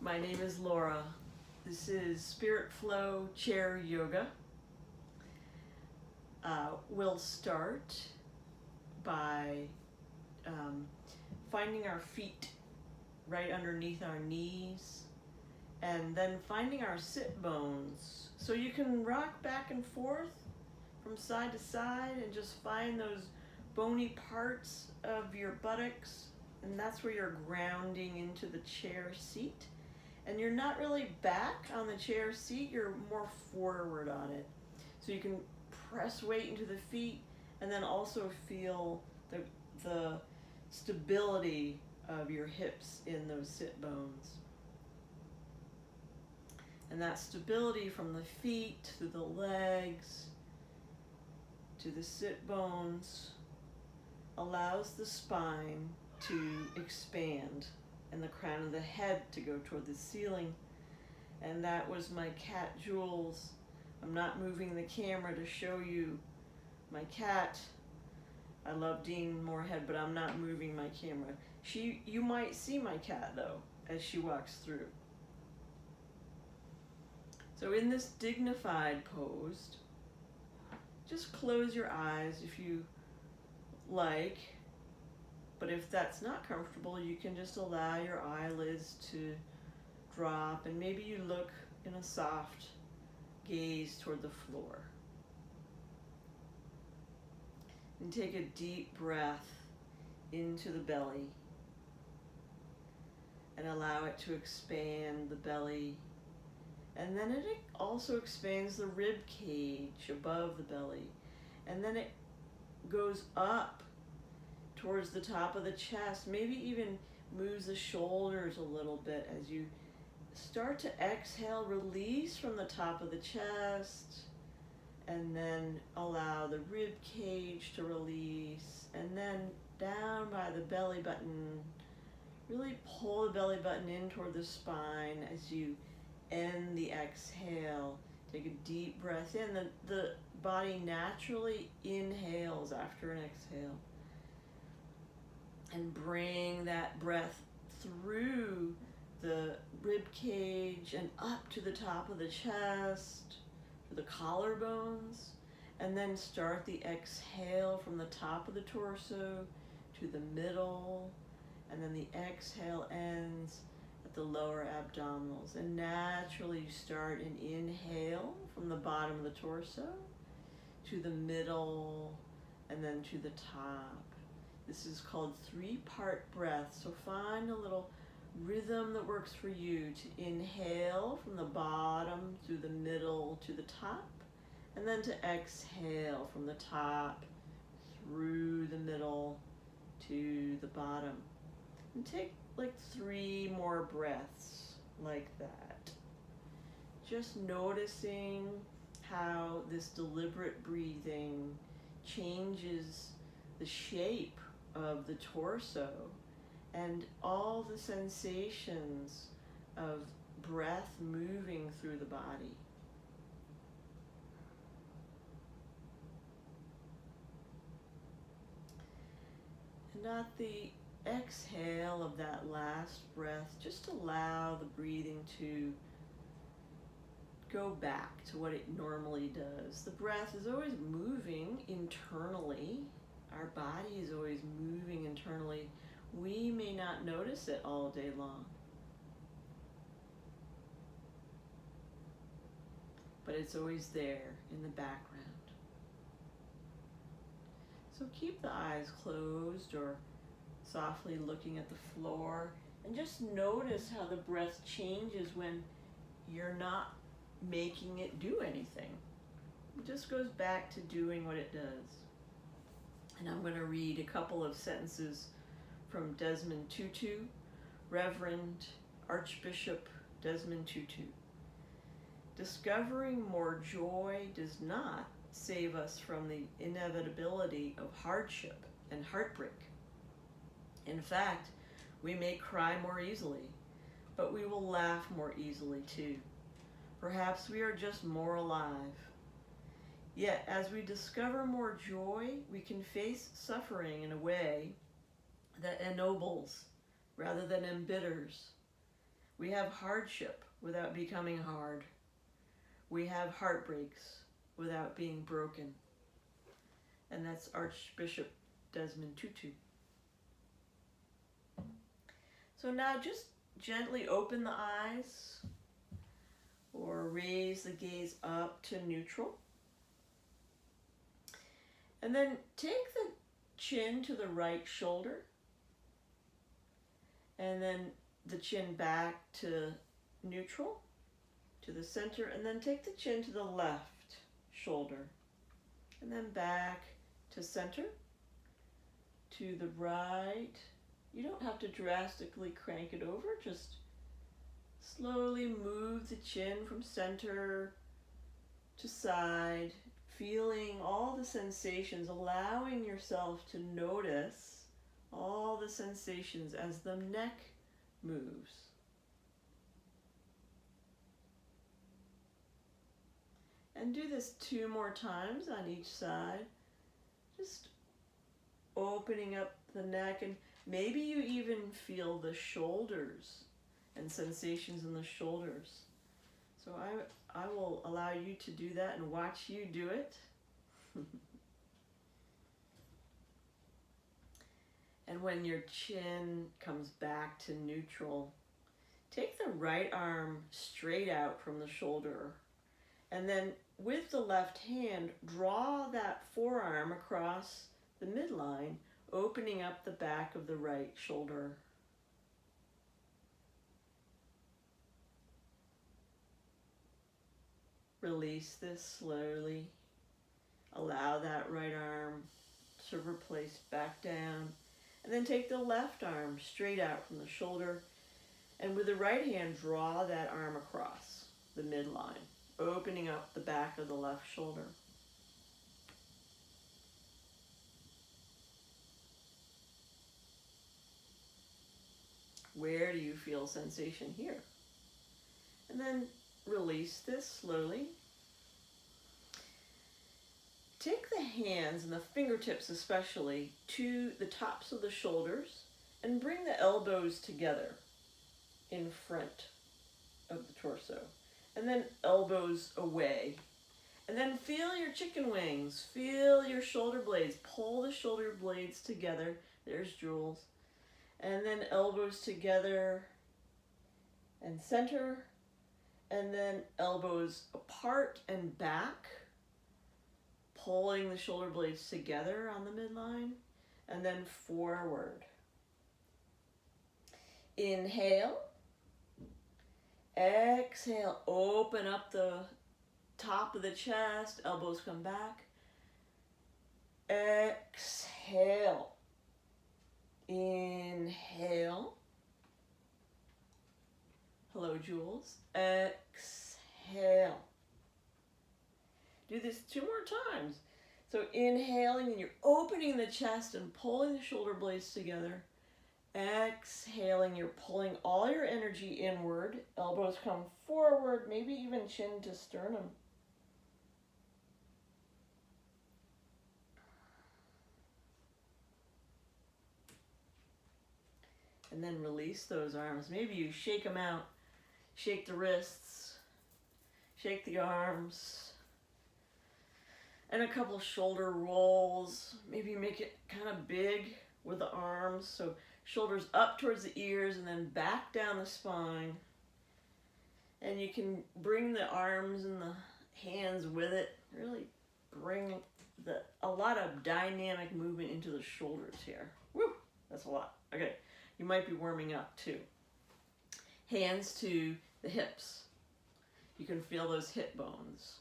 My name is Laura. This is Spirit Flow Chair Yoga. We'll start by finding our feet right underneath our knees and then finding our sit bones. So you can rock back and forth from side to side and just find those bony parts of your buttocks, and that's where you're grounding into the chair seat. And you're not really back on the chair seat, you're more forward on it. So you can press weight into the feet and then also feel the stability of your hips in those sit bones. And that stability from the feet to the legs to the sit bones allows the spine to expand and the crown of the head to go toward the ceiling. And that was my cat Jules. I'm not moving the camera to show you my cat. I love Dean Moorhead, but I'm not moving my camera. You might see my cat though as she walks through. So in this dignified pose, just close your eyes if you like. But if that's not comfortable, you can just allow your eyelids to drop and maybe you look in a soft gaze toward the floor. And take a deep breath into the belly and allow it to expand the belly. And then it also expands the rib cage above the belly. And then it goes up towards the top of the chest, maybe even moves the shoulders a little bit as you start to exhale, release from the top of the chest, and then allow the rib cage to release, and then down by the belly button, really pull the belly button in toward the spine as you end the exhale. Take a deep breath in. The body naturally inhales after an exhale. And bring that breath through the rib cage and up to the top of the chest, to the collarbones, and then start the exhale from the top of the torso to the middle, and then the exhale ends at the lower abdominals. And naturally you start an inhale from the bottom of the torso to the middle and then to the top. This is called three-part breath. So find a little rhythm that works for you to inhale from the bottom through the middle to the top, and then to exhale from the top through the middle to the bottom. And take like 3 more breaths like that. Just noticing how this deliberate breathing changes the shape of the torso and all the sensations of breath moving through the body. And at the exhale of that last breath, just allow the breathing to go back to what it normally does. The breath is always moving internally. Our body is always moving internally. We may not notice it all day long, but it's always there in the background. So keep the eyes closed or softly looking at the floor, and just notice how the breath changes when you're not making it do anything. It just goes back to doing what it does. And I'm going to read a couple of sentences from Desmond Tutu, Reverend Archbishop Desmond Tutu. Discovering more joy does not save us from the inevitability of hardship and heartbreak. In fact, we may cry more easily, but we will laugh more easily too. Perhaps we are just more alive. Yet, as we discover more joy, we can face suffering in a way that ennobles rather than embitters. We have hardship without becoming hard. We have heartbreaks without being broken. And that's Archbishop Desmond Tutu. So now just gently open the eyes or raise the gaze up to neutral. And then take the chin to the right shoulder and then the chin back to neutral, to the center, and then take the chin to the left shoulder and then back to center, to the right. You don't have to drastically crank it over, just slowly move the chin from center to side, feeling all the sensations, allowing yourself to notice all the sensations as the neck moves. And do this 2 more times on each side, just opening up the neck, and maybe you even feel the shoulders and sensations in the shoulders. So I will allow you to do that and watch you do it. And when your chin comes back to neutral, take the right arm straight out from the shoulder. And then with the left hand, draw that forearm across the midline, opening up the back of the right shoulder. Release this slowly. Allow that right arm to replace back down. And then take the left arm straight out from the shoulder. And with the right hand, draw that arm across the midline, opening up the back of the left shoulder. Where do you feel sensation here? And then release this slowly. Take the hands and the fingertips especially to the tops of the shoulders and bring the elbows together in front of the torso. And then elbows away. And then feel your chicken wings. Feel your shoulder blades. Pull the shoulder blades together. There's Jules. And then elbows together and center. And then elbows apart and back. Pulling the shoulder blades together on the midline. And then forward. Inhale. Exhale, open up the top of the chest, elbows come back. Exhale. Inhale. Hello, Jules. Exhale. Do this 2 more times. So inhaling, and you're opening the chest and pulling the shoulder blades together. Exhaling, you're pulling all your energy inward. Elbows come forward, maybe even chin to sternum. And then release those arms. Maybe you shake them out. Shake the wrists. Shake the arms. And a couple shoulder rolls. Maybe make it kind of big with the arms. So shoulders up towards the ears and then back down the spine. And you can bring the arms and the hands with it. Really bring a lot of dynamic movement into the shoulders here. Woo! That's a lot. Okay, you might be warming up too. Hands to the hips. You can feel those hip bones.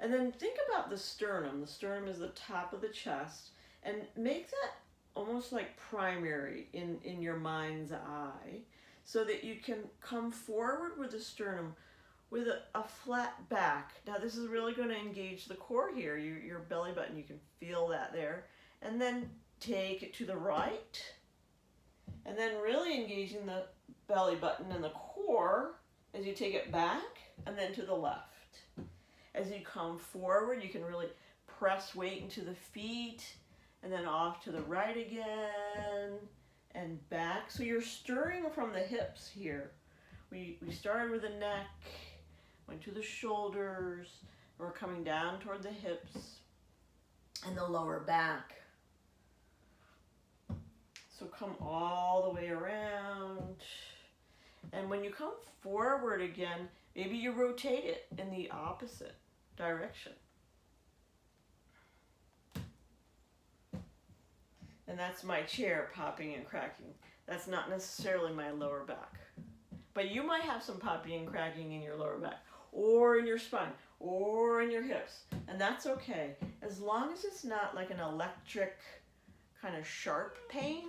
And then think about the sternum. The sternum is the top of the chest. And make that almost like primary in your mind's eye, so that you can come forward with the sternum with a flat back. Now this is really going to engage the core here, your belly button. You can feel that there. And then take it to the right. And then really engaging the belly button and the core as you take it back, and then to the left. As you come forward, you can really press weight into the feet, and then off to the right again, and back. So you're stirring from the hips here We started with the neck, went to the shoulders, we're coming down toward the hips and the lower back. So come all the way around. And when you come forward again, maybe you rotate it in the opposite direction. And that's my chair popping and cracking. That's not necessarily my lower back. But you might have some popping and cracking in your lower back, or in your spine, or in your hips. And that's okay. As long as it's not like an electric kind of sharp pain,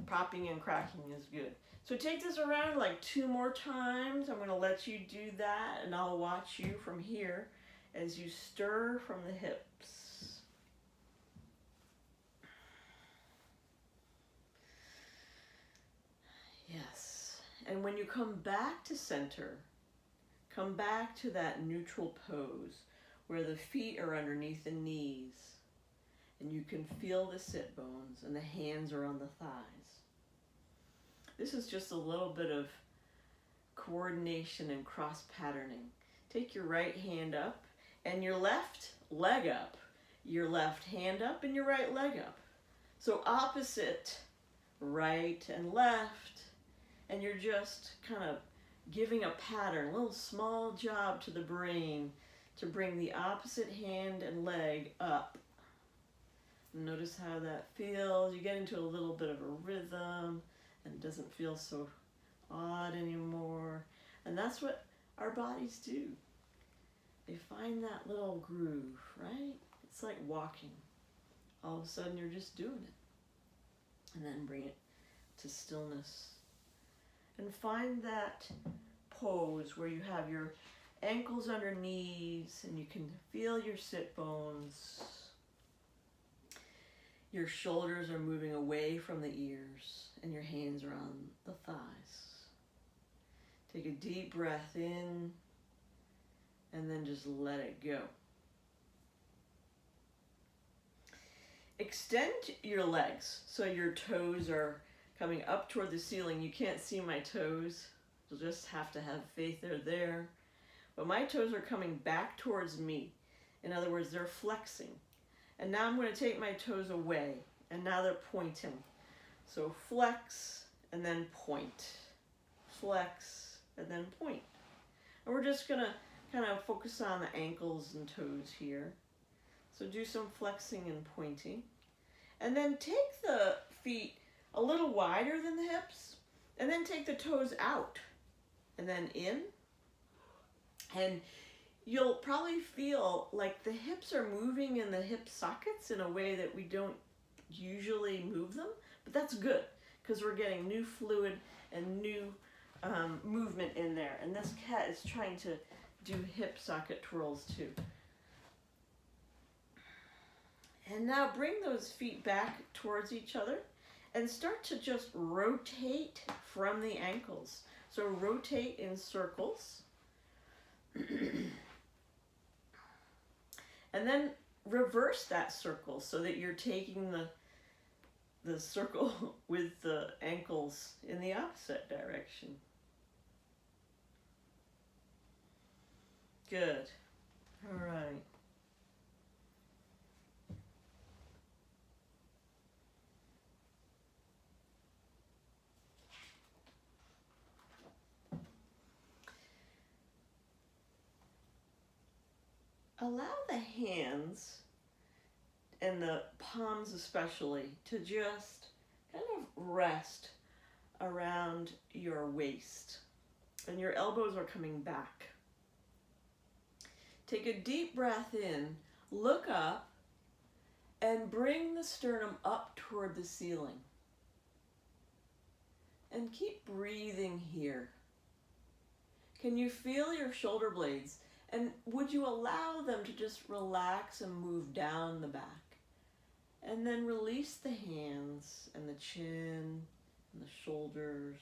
popping and cracking is good. So take this around like 2 more times. I'm going to let you do that, and I'll watch you from here as you stir from the hips. Yes. And when you come back to center, come back to that neutral pose where the feet are underneath the knees and you can feel the sit bones and the hands are on the thighs. This is just a little bit of coordination and cross patterning. Take your right hand up and your left leg up, your left hand up and your right leg up. So opposite, right and left, and you're just kind of giving a pattern, a little small job to the brain to bring the opposite hand and leg up. Notice how that feels. You get into a little bit of a rhythm and it doesn't feel so odd anymore. And that's what our bodies do. They find that little groove, right? It's like walking. All of a sudden you're just doing it. And then bring it to stillness. And find that pose where you have your ankles under knees and you can feel your sit bones. Your shoulders are moving away from the ears and your hands are on the thighs. Take a deep breath in and then just let it go. Extend your legs so your toes are coming up toward the ceiling. You can't see my toes. You'll just have to have faith they're there. But my toes are coming back towards me. In other words, they're flexing. And now I'm going to take my toes away. And now they're pointing. So flex and then point. Flex and then point. And we're just going to kind of focus on the ankles and toes here. So do some flexing and pointing. And then take the feet a little wider than the hips, and then take the toes out, and then in. And you'll probably feel like the hips are moving in the hip sockets in a way that we don't usually move them, but that's good, because we're getting new fluid and new movement in there. And this cat is trying to do hip socket twirls too. And now bring those feet back towards each other. And start to just rotate from the ankles. So rotate in circles. And then reverse that circle so that you're taking the circle with the ankles in the opposite direction. Good. All right. Allow the hands and the palms especially to just kind of rest around your waist. And your elbows are coming back. Take a deep breath in, look up, and bring the sternum up toward the ceiling. And keep breathing here. Can you feel your shoulder blades? And would you allow them to just relax and move down the back? And then release the hands and the chin and the shoulders.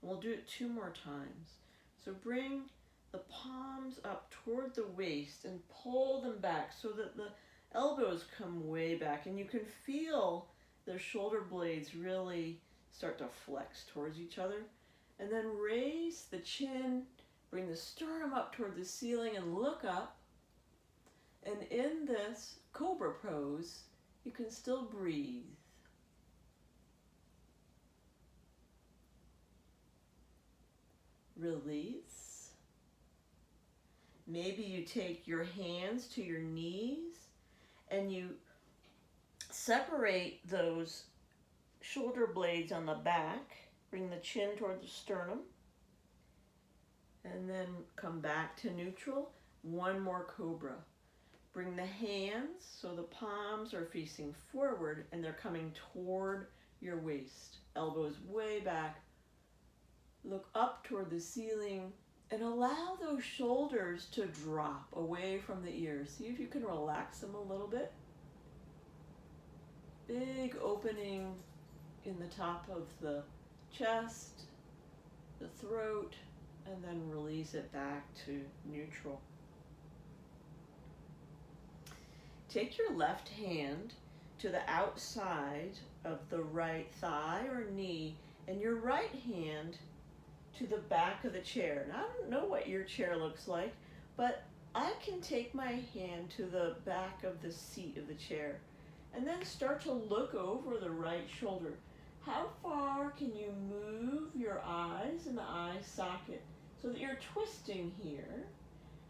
And we'll do it 2 more times. So bring the palms up toward the waist and pull them back so that the elbows come way back. And you can feel the shoulder blades really start to flex towards each other. And then raise the chin, bring the sternum up toward the ceiling and look up. And in this cobra pose, you can still breathe. Release. Maybe you take your hands to your knees and you separate those shoulder blades on the back. Bring the chin toward the sternum. And then come back to neutral. One more cobra. Bring the hands so the palms are facing forward and they're coming toward your waist. Elbows way back. Look up toward the ceiling and allow those shoulders to drop away from the ears. See if you can relax them a little bit. Big opening in the top of the chest, the throat, and then release it back to neutral. Take your left hand to the outside of the right thigh or knee and your right hand to the back of the chair. Now, I don't know what your chair looks like, but I can take my hand to the back of the seat of the chair and then start to look over the right shoulder. How far can you move your eyes in the eye socket so that you're twisting here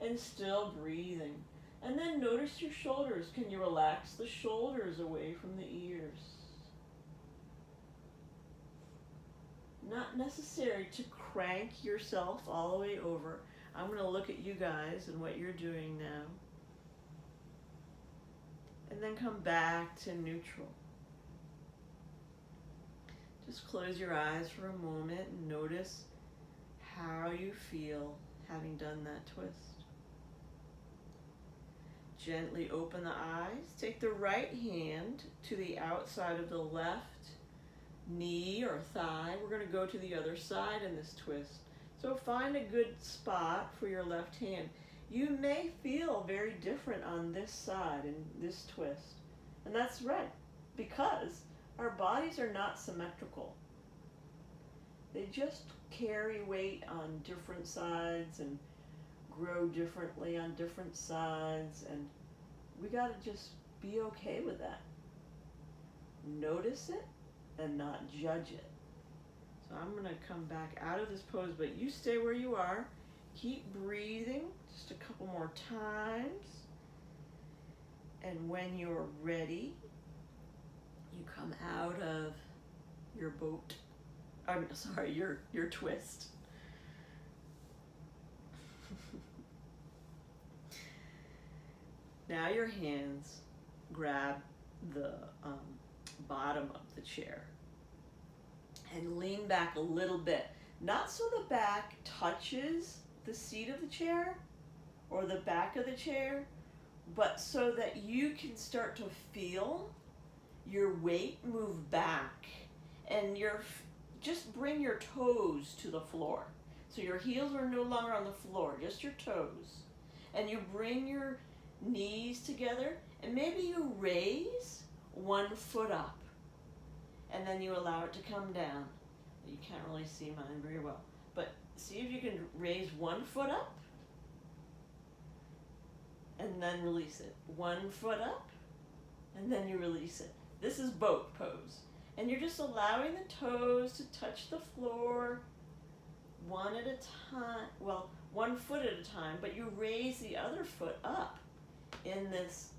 and still breathing? And then notice your shoulders. Can you relax the shoulders away from the ears? Not necessary to crank yourself all the way over. I'm going to look at you guys and what you're doing now. And then come back to neutral. Just close your eyes for a moment and notice how you feel having done that twist. Gently open the eyes. Take the right hand to the outside of the left knee or thigh. We're going to go to the other side in this twist. So find a good spot for your left hand. You may feel very different on this side in this twist. And that's right, because our bodies are not symmetrical. They just carry weight on different sides and grow differently on different sides, and we got to just be okay with that. Notice it and not judge it. So I'm going to come back out of this pose, but you stay where you are. Keep breathing just a couple more times. And when you're ready, you come out of your boat. I'm sorry, your twist. Now your hands grab the bottom of the chair and lean back a little bit. Not so the back touches the seat of the chair or the back of the chair, but so that you can start to feel your weight move back and just bring your toes to the floor. So your heels are no longer on the floor, just your toes. And you bring your knees together and maybe you raise one foot up and then you allow it to come down. You can't really see mine very well, but see if you can raise one foot up and then release it. One foot up and then you release it. This is boat pose. And you're just allowing the toes to touch the floor one at a time, well, 1 foot at a time, but you raise the other foot up in this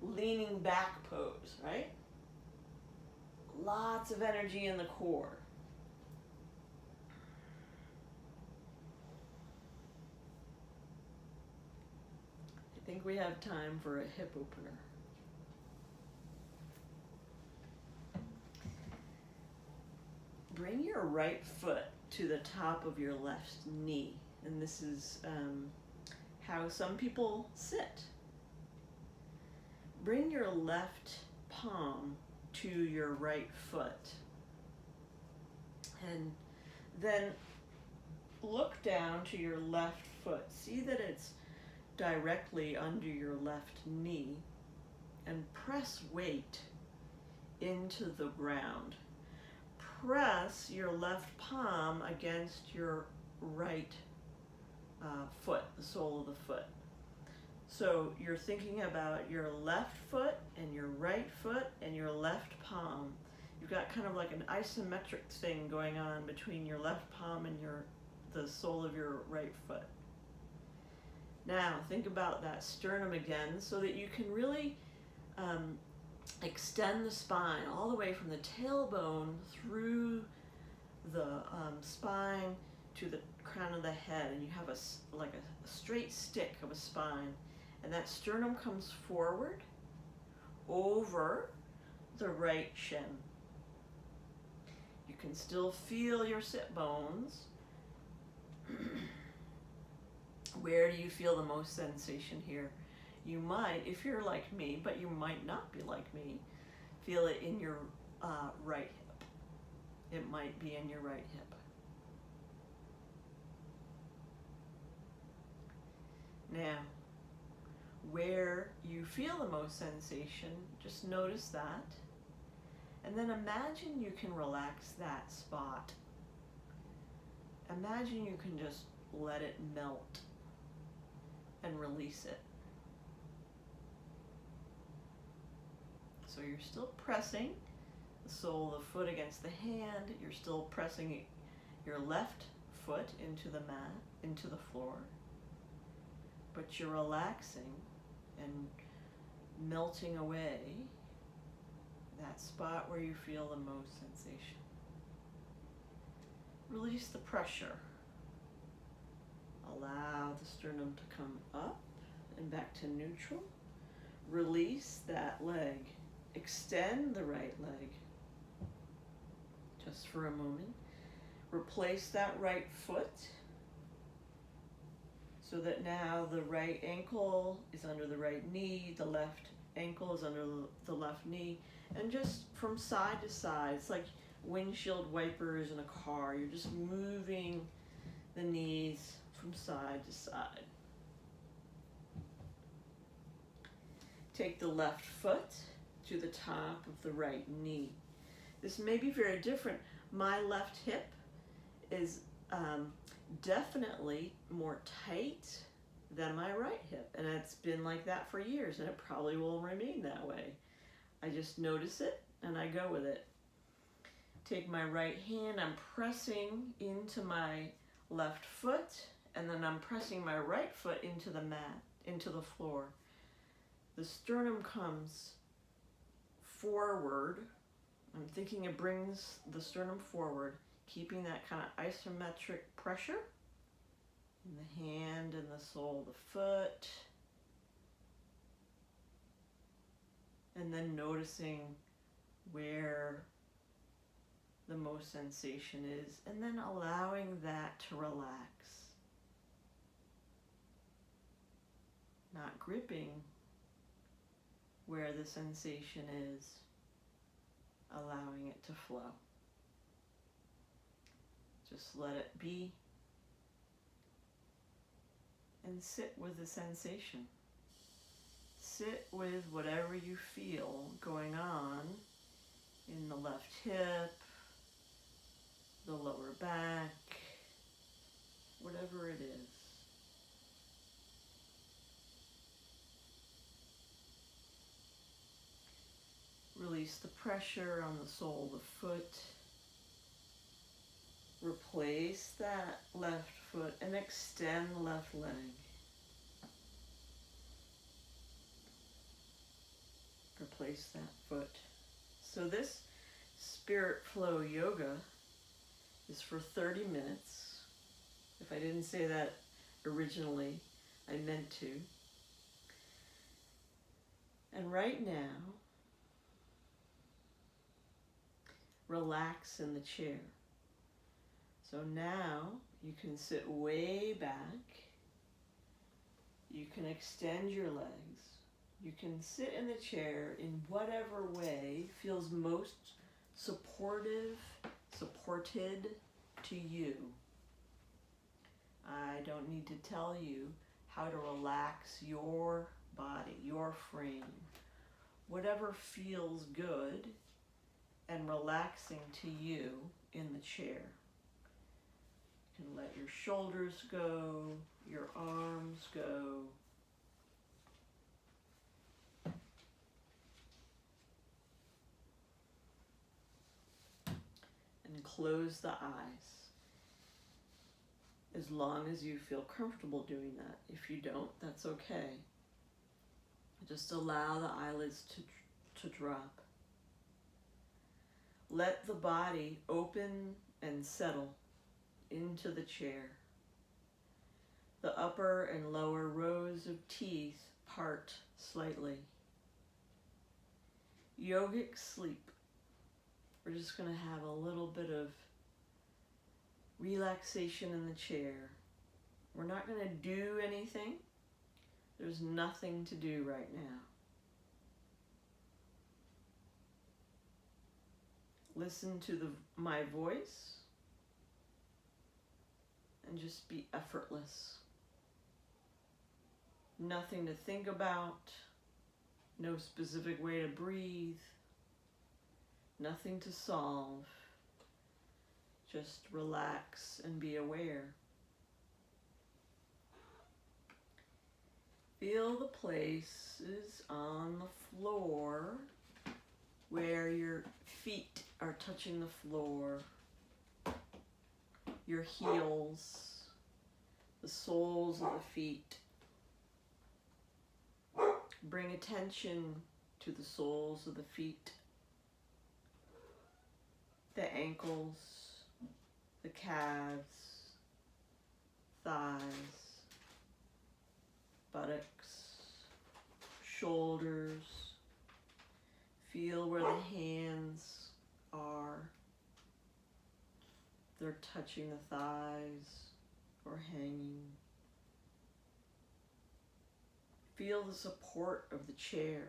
leaning back pose, right? Lots of energy in the core. I think we have time for a hip opener. Bring your right foot to the top of your left knee. And this is how some people sit. Bring your left palm to your right foot. And then look down to your left foot. See that it's directly under your left knee. And press weight into the ground. press your left palm against your right foot, the sole of the foot. So you're thinking about your left foot and your right foot and your left palm. You've got kind of like an isometric thing going on between your left palm and the sole of your right foot. Now think about that sternum again so that you can really extend the spine all the way from the tailbone through the spine to the crown of the head, and you have like a straight stick of a spine, and that sternum comes forward over the right shin. You can still feel your sit bones. Where do you feel the most sensation here? You might, if you're like me, but you might not be like me, feel it in your right hip. It might be in your right hip. Now, where you feel the most sensation, just notice that. And then imagine you can relax that spot. Imagine you can just let it melt and release it. So you're still pressing the sole of the foot against the hand. You're still pressing your left foot into the mat, into the floor. But you're relaxing and melting away that spot where you feel the most sensation. Release the pressure. Allow the sternum to come up and back to neutral. Release that leg. Extend the right leg just for a moment. Replace that right foot so that now the right ankle is under the right knee, the left ankle is under the left knee, and just from side to side, it's like windshield wipers in a car. You're just moving the knees from side to side. Take the left foot to the top of the right knee. This may be very different. My left hip is definitely more tight than my right hip, and it's been like that for years, and it probably will remain that way. I just notice it and I go with it. Take my right hand, I'm pressing into my left foot, and then I'm pressing my right foot into the mat, into the floor. The sternum comes forward. I'm thinking it brings the sternum forward, keeping that kind of isometric pressure in the hand and the sole of the foot. And then noticing where the most sensation is, and then allowing that to relax. Not gripping where the sensation is, allowing it to flow. Just let it be and sit with the sensation. Sit with whatever you feel going on in the left hip, the lower back, whatever it is. Release the pressure on the sole of the foot. Replace that left foot and extend the left leg. Replace that foot. So this Spirit Flow Yoga is for 30 minutes. If I didn't say that originally, I meant to. And right now, relax in the chair. So now you can sit way back. You can extend your legs. You can sit in the chair in whatever way feels most supported to you. I don't need to tell you how to relax your body, your frame. Whatever feels good and relaxing to you in the chair. You can let your shoulders go, your arms go. And close the eyes. As long as you feel comfortable doing that. If you don't, that's okay. Just allow the eyelids to drop. Let the body open and settle into the chair. The upper and lower rows of teeth part slightly. Yogic sleep. We're just going to have a little bit of relaxation in the chair. We're not going to do anything. There's nothing to do right now. Listen to my voice and just be effortless. Nothing to think about, no specific way to breathe, nothing to solve. Just relax and be aware. Feel the places on the floor where your feet are touching the floor, your heels, the soles of the feet. Bring attention to the soles of the feet, the ankles, the calves, thighs, buttocks, shoulders. Feel where the hands are. They're touching the thighs or hanging. Feel the support of the chair,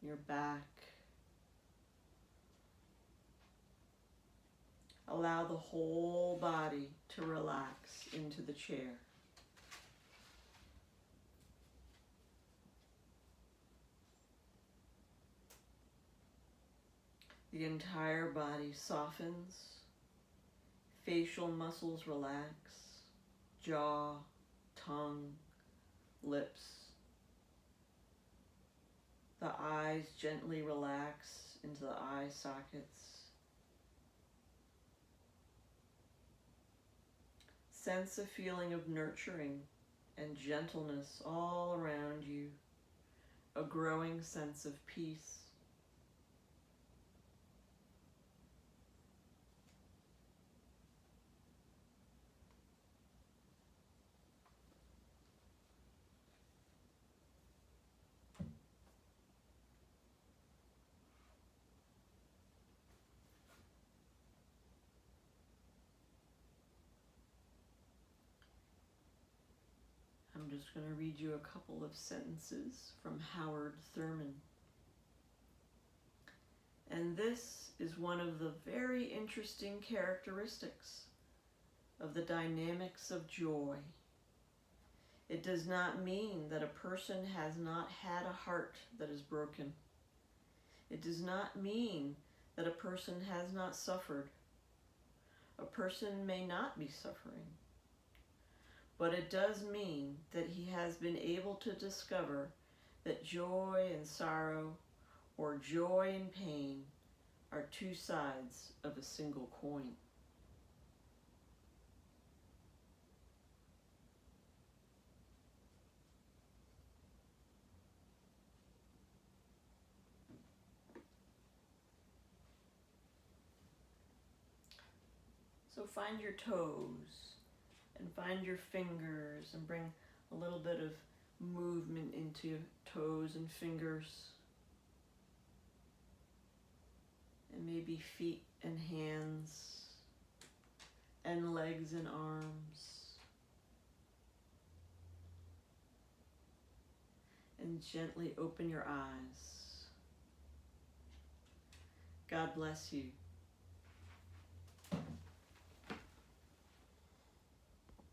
your back. Allow the whole body to relax into the chair. The entire body softens, facial muscles relax, jaw, tongue, lips. The eyes gently relax into the eye sockets. Sense a feeling of nurturing and gentleness all around you, a growing sense of peace. I'm just going to read you a couple of sentences from Howard Thurman. And this is one of the very interesting characteristics of the dynamics of joy. It does not mean that a person has not had a heart that is broken. It does not mean that a person has not suffered. A person may not be suffering. But it does mean that he has been able to discover that joy and sorrow, or joy and pain, are two sides of a single coin. So find your toes and find your fingers and bring a little bit of movement into toes and fingers. And maybe feet and hands and legs and arms. And gently open your eyes. God bless you.